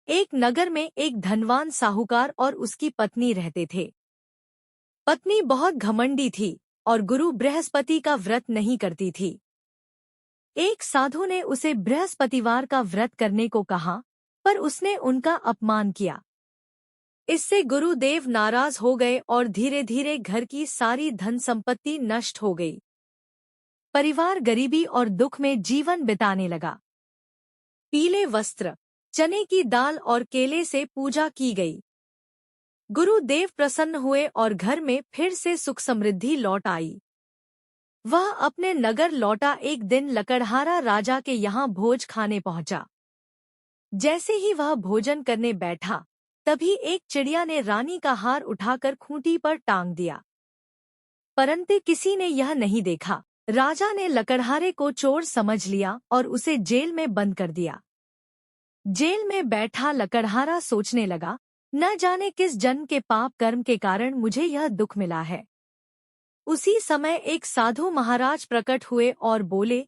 एक नगर में एक धनवान साहूकार और उसकी पत्नी रहते थे। पत्नी बहुत घमंडी थी और गुरु बृहस्पति का व्रत नहीं करती थी। एक साधु ने उसे बृहस्पतिवार का व्रत करने को कहा, पर उसने उनका अपमान किया। इससे गुरुदेव नाराज हो गए और धीरे धीरे घर की सारी धन संपत्ति नष्ट हो गई। परिवार गरीबी और दुख में जीवन बिताने लगा। पीले वस्त्र, चने की दाल और केले से पूजा की गई। गुरुदेव प्रसन्न हुए और घर में फिर से सुख समृद्धि लौट आई। वह अपने नगर लौटा एक दिन लकड़हारा राजा के यहाँ भोज खाने पहुंचा। जैसे ही वह भोजन करने बैठा, तभी एक चिड़िया ने रानी का हार उठाकर खूंटी पर टांग दिया। परंतु किसी ने यह नहीं देखा। राजा ने लकड़हारे को चोर समझ लिया और उसे जेल में बंद कर दिया। जेल में बैठा लकड़हारा सोचने लगा, न जाने किस जन्म के पाप कर्म के कारण मुझे यह दुख मिला है। उसी समय एक साधु महाराज प्रकट हुए और बोले,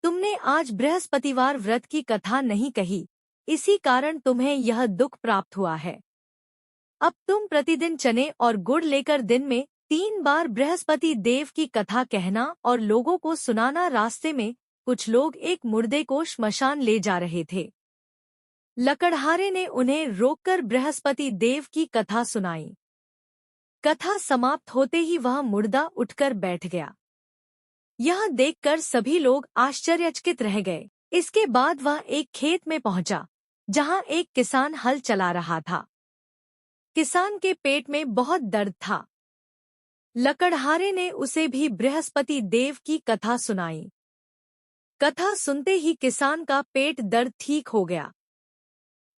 तुमने आज बृहस्पतिवार व्रत की कथा नहीं कही, इसी कारण तुम्हें यह दुख प्राप्त हुआ है। अब तुम प्रतिदिन चने और गुड़ लेकर दिन में 3 बार बृहस्पति देव की कथा कहना और लोगों को सुनाना। रास्ते में कुछ लोग एक मुर्दे को श्मशान ले जा रहे थे। लकड़हारे ने उन्हें रोककर बृहस्पति देव की कथा सुनाई। कथा समाप्त होते ही वह मुर्दा उठकर बैठ गया। यह देखकर सभी लोग आश्चर्यचकित रह गए। इसके बाद वह एक खेत में पहुंचा, जहां एक किसान हल चला रहा था। किसान के पेट में बहुत दर्द था। लकड़हारे ने उसे भी बृहस्पति देव की कथा सुनाई। कथा सुनते ही किसान का पेट दर्द ठीक हो गया।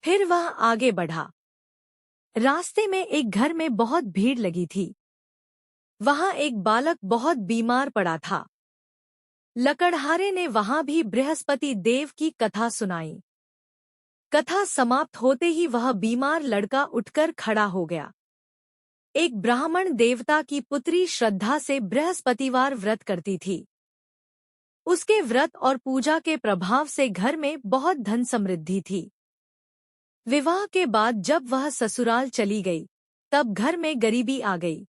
फिर वह आगे बढ़ा। रास्ते में एक घर में बहुत भीड़ लगी थी। वहां एक बालक बहुत बीमार पड़ा था। लकड़हारे ने वहां भी बृहस्पति देव की कथा सुनाई। कथा समाप्त होते ही वह बीमार लड़का उठकर खड़ा हो गया। एक ब्राह्मण देवता की पुत्री श्रद्धा से बृहस्पतिवार व्रत करती थी। उसके व्रत और पूजा के प्रभाव से घर में बहुत धन समृद्धि थी। विवाह के बाद जब वह ससुराल चली गई, तब घर में गरीबी आ गई।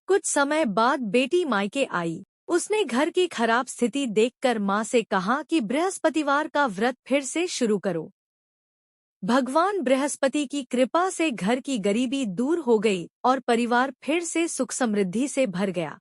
कुछ समय बाद बेटी मायके आई। उसने घर की खराब स्थिति देखकर मां से कहा कि बृहस्पतिवार का व्रत फिर से शुरू करो। भगवान बृहस्पति की कृपा से घर की गरीबी दूर हो गई और परिवार फिर से सुख समृद्धि से भर गया।